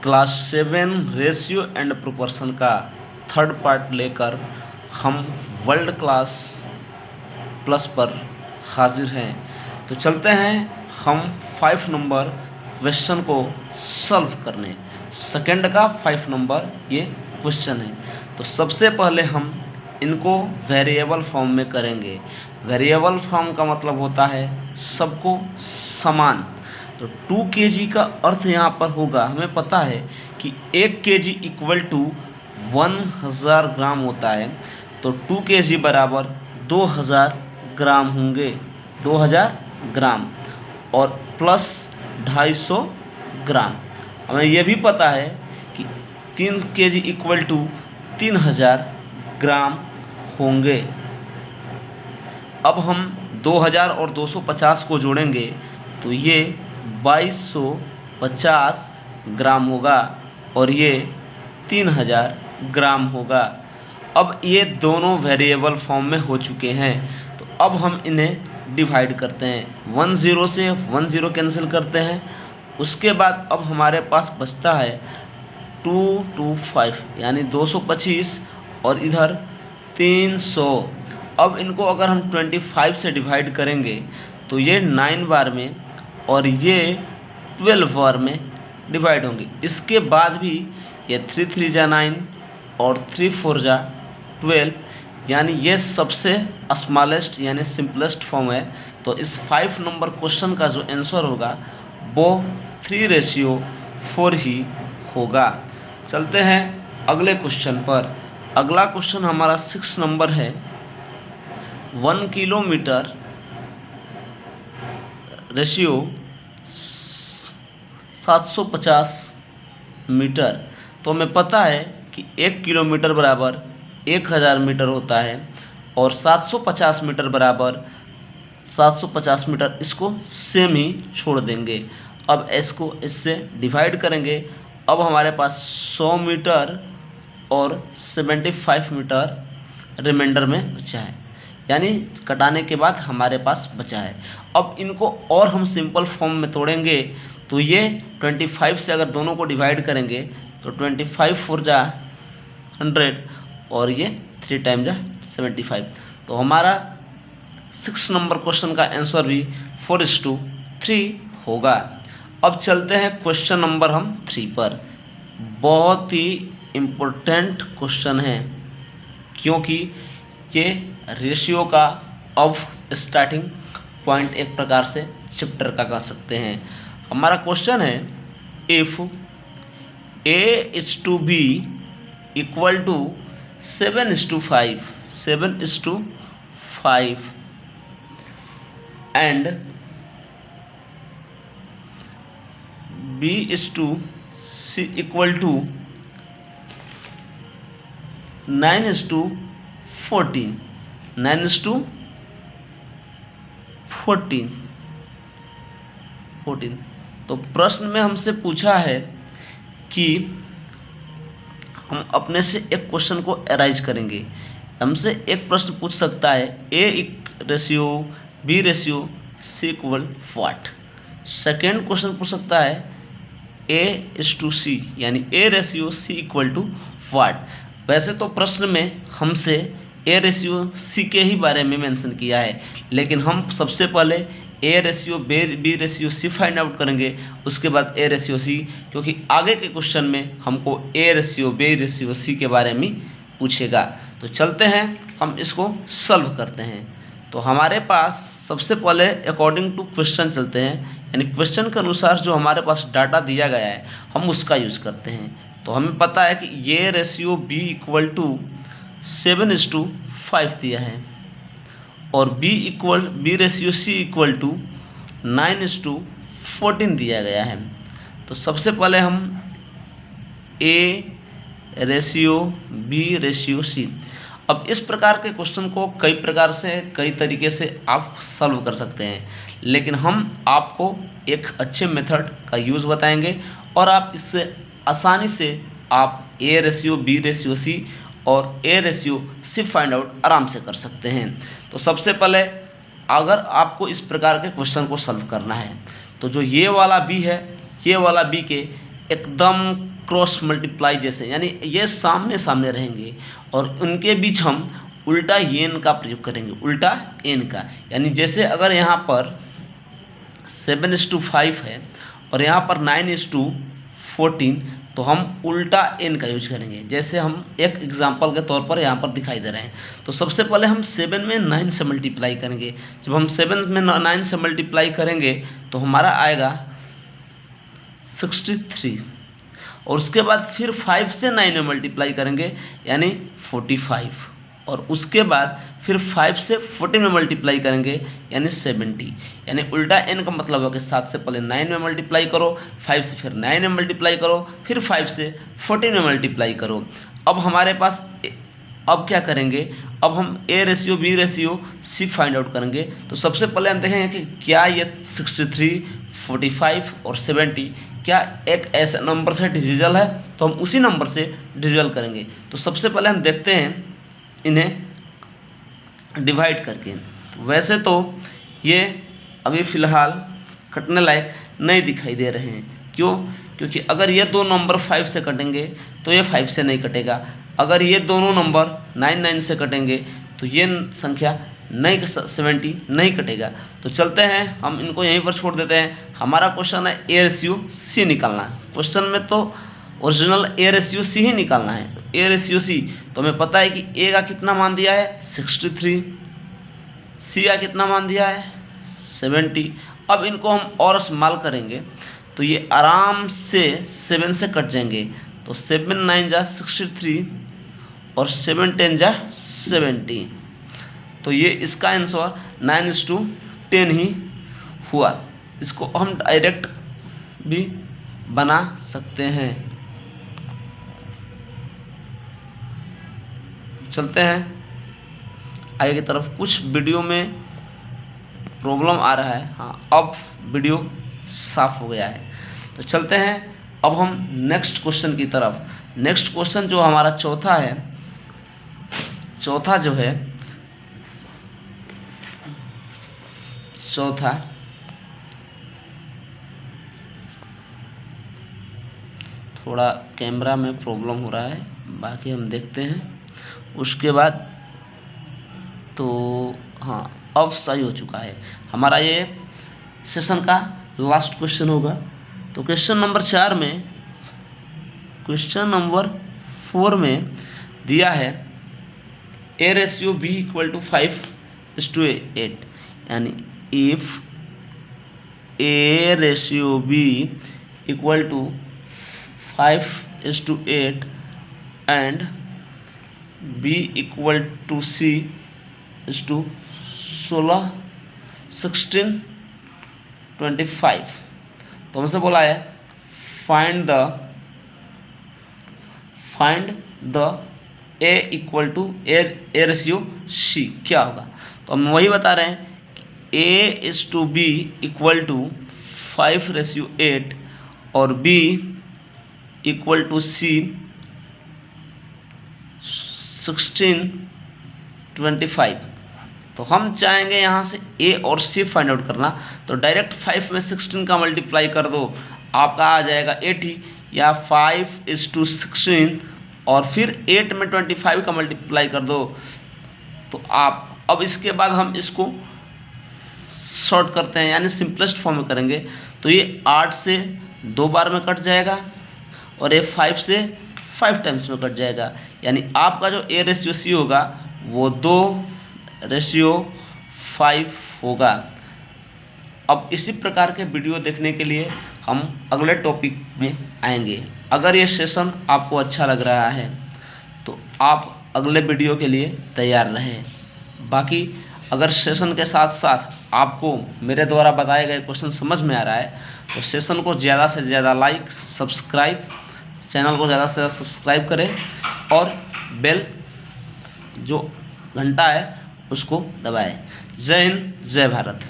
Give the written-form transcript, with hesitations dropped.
Class 7 ratio and proportion का third part लेकर हम वर्ल्ड क्लास प्लस पर हाजिर हैं। तो चलते हैं हम 5 नंबर क्वेश्चन को सॉल्व करने। सेकंड का 5 नंबर ये क्वेश्चन है। तो सबसे पहले हम इनको वेरिएबल फॉर्म में करेंगे। वेरिएबल फॉर्म का मतलब होता है सबको समान। तो 2 kg का अर्थ यहाँ पर होगा, हमें पता है कि 1 kg इक्वल टू 1000 ग्राम होता है। तो 2 kg बराबर 2000 ग्राम होंगे, 2000 ग्राम और प्लस 250 ग्राम। हमें यह भी पता है कि 3 kg इक्वल टू 3000 ग्राम होंगे। अब हम 2000 और 250 को जोड़ेंगे तो ये 2250 ग्राम होगा और ये 3000 ग्राम होगा। अब ये दोनों वेरिएबल फॉर्म में हो चुके हैं। तो अब हम इन्हें डिवाइड करते हैं। 10 से 10 कैंसिल करते हैं। उसके बाद अब हमारे पास बचता है 225 यानी 225 और इधर 300। अब इनको अगर हम 25 से डिवाइड करेंगे तो ये 9 बार में और ये 12 बार में डिवाइड होंगे। इसके बाद भी ये 3 3 जा 9 और 3 4 जा 12 यानी ये सबसे स्मॉलेस्ट यानी सिंपलेस्ट फॉर्म है। तो इस 5 नंबर क्वेश्चन का जो आंसर होगा वो 3:4 ही होगा। चलते हैं अगले क्वेश्चन पर। अगला क्वेश्चन हमारा 6 नंबर है। 1 किलोमीटर रेशियो 750 मीटर। तो हमें पता है कि 1 किलोमीटर बराबर 1000 मीटर होता है और 750 मीटर बराबर 750 मीटर, इसको सेम ही छोड़ देंगे। अब इसको इससे डिवाइड करेंगे। अब हमारे पास 100 मीटर और 75 मीटर रिमाइंडर में बचा है, यानी कटाने के बाद हमारे पास बचा है। अब इनको और हम सिंपल फॉर्म में तोड़ेंगे तो ये 25 से अगर दोनों को डिवाइड करेंगे तो 25 4 जा 100 और ये 3 टाइम जा 75। तो हमारा 6 नंबर क्वेश्चन का आंसर भी 4:3 होगा। अब चलते हैं क्वेश्चन नंबर हम 3 पर। बहुत ही इम्पोर्टेंट क्वेश्चन है क्योंकि ये रेशियो का अब स्टार्टिंग पॉइंट एक प्रकार से चैप्टर का कह सकते हैं। हमारा क्वेश्चन है if A:B equal to 7:5 and B:C equal to 9:14 तो प्रश्न में हमसे पूछा है कि हम अपने से एक क्वेश्चन को अराइज करेंगे। हमसे एक प्रश्न पूछ सकता है A:B:C equal what. Second question पूछ सकता है A:C यानी A:C इक्वल टू व्हाट। वैसे तो प्रश्न में हमसे A:C के ही बारे में मेंशन किया है, लेकिन हम सबसे पहले A:B:C फाइंड आउट करेंगे, उसके बाद A:C, क्योंकि आगे के क्वेश्चन में हमको A:B:C के बारे में पूछेगा। तो चलते हैं हम इसको सॉल्व करते हैं। तो हमारे पास सबसे पहले अकॉर्डिंग टू क्वेश्चन चलते हैं, यानी क्वेश्चन के अनुसार जो हमारे पास डाटा दिया गया है हम उसका यूज़ करते हैं। तो हमें पता है कि ये रेशियो B इक्वल टू 7:5 दिया है और B:C इक्वल टू 9:14 दिया गया है। तो सबसे पहले हम A:B:C। अब इस प्रकार के क्वेश्चन को कई प्रकार से कई तरीके से आप सॉल्व कर सकते हैं, लेकिन हम आपको एक अच्छे मेथड का यूज़ बताएंगे और आप इससे आसानी से आप A:B:C और A:C फाइंड आउट आराम से कर सकते हैं। तो सबसे पहले अगर आपको इस प्रकार के क्वेश्चन को सॉल्व करना है तो जो ये वाला B है, ये वाला B के एकदम क्रॉस मल्टीप्लाई जैसे, यानी ये सामने सामने रहेंगे और उनके बीच हम उल्टा एन का प्रयोग करेंगे, उल्टा एन का। यानी जैसे अगर यहाँ पर 7:5 है और यहाँ पर 9:14, तो हम उल्टा एन का यूज करेंगे। जैसे हम एक एग्जांपल के तौर पर यहाँ पर दिखाई दे रहे हैं। तो सबसे पहले हम 7 में 9 से मल्टीप्लाई करेंगे। जब हम 7 में 9 से मल्टीप्लाई करेंगे तो हमारा आएगा 63, और उसके बाद फिर 5 से 9 में मल्टीप्लाई करेंगे यानी 45, और उसके बाद फिर 5 से 14 में मल्टीप्लाई करेंगे यानी 70। यानी उल्टा एन का मतलब है कि 7 से पहले 9 में मल्टीप्लाई करो, 5 से फिर 9 में मल्टीप्लाई करो, फिर 5 से 14 में मल्टीप्लाई करो। अब हमारे पास अब क्या करेंगे, अब हम A ratio B ratio C find out करेंगे। तो सबसे पहले हम देखेंगे कि क्या ये 63, 45 और 70 क्या एक ऐसे नंबर से डिविजल है, तो हम उसी नंबर से डिविजल करेंगे। तो सबसे पहले हम देखते हैं इन्हें डिवाइड करके। वैसे तो ये अभी फ़िलहाल कटने लायक नहीं दिखाई दे रहे हैं। क्यों? क्योंकि अगर ये दो नंबर 5 से कटेंगे तो ये 5 से नहीं कटेगा। अगर ये दोनों नंबर 9 से कटेंगे तो ये संख्या 70 नहीं कटेगा। तो चलते हैं, हम इनको यहीं पर छोड़ देते हैं। हमारा क्वेश्चन है ए रेशियो सी निकालना है। क्वेश्चन में तो ओरिजिनल ए रेशियो सी ही निकालना है। तो ए रेशियो सी, तो हमें पता है कि ए का कितना मान दिया है 63, सी का कितना मान दिया है 70। अब इनको हम और स्मॉल करेंगे तो ये आराम से 7 से कट जाएंगे। तो 7 9 जा 63 और 7 10 जा 70। तो ये इसका आंसर 9:10 ही हुआ। इसको हम डायरेक्ट भी बना सकते हैं। चलते हैं आगे की तरफ। कुछ वीडियो में प्रॉब्लम आ रहा है, हाँ अब वीडियो साफ हो गया है। तो चलते हैं अब हम नेक्स्ट क्वेश्चन की तरफ। नेक्स्ट क्वेश्चन जो हमारा चौथा है, चौथा जो है चौथा थोड़ा कैमरा में प्रॉब्लम हो रहा है, बाकी हम देखते हैं उसके बाद। तो हाँ अब सही हो चुका है। हमारा ये सेशन का लास्ट क्वेश्चन होगा। तो क्वेश्चन नंबर 4 में, क्वेश्चन नंबर 4 में दिया है A ratio B equal to 5:8, यानी if A ratio B equal to 5:8 and B equal to C is to 16, 16, 25। तो हमसे बोला है find the A equal to A ratio C, क्या होगा। तो हम वही बता रहे हैं कि A is to B equal to 5:8 और बी इक्वल टू सी 16:25। तो हम चाहेंगे यहाँ से ए और सी फाइंड आउट करना। तो डायरेक्ट 5 में 16 का मल्टीप्लाई कर दो, आपका आ जाएगा 80, या 5:16 और फिर 8 में 25 का मल्टीप्लाई कर दो। तो आप अब इसके बाद हम इसको शॉर्ट करते हैं, यानी सिंपलेस्ट फॉर्म में करेंगे। तो ये 8 से 2 बार में कट जाएगा और ये 5 से 5 टाइम्स में कट जाएगा। यानी आपका जो ए रेशियो सी होगा वो 2:5 होगा। अब इसी प्रकार के वीडियो देखने के लिए हम अगले टॉपिक में आएंगे। अगर ये सेशन आपको अच्छा लग रहा है तो आप अगले वीडियो के लिए तैयार रहें। बाकी अगर सेशन के साथ साथ आपको मेरे द्वारा बताए गए क्वेश्चन समझ में आ रहा है तो सेशन को ज़्यादा से ज़्यादा लाइक, सब्सक्राइब, चैनल को ज़्यादा से ज़्यादा सब्सक्राइब करें और बेल जो घंटा है उसको दबाएं। जय हिंद, जय भारत।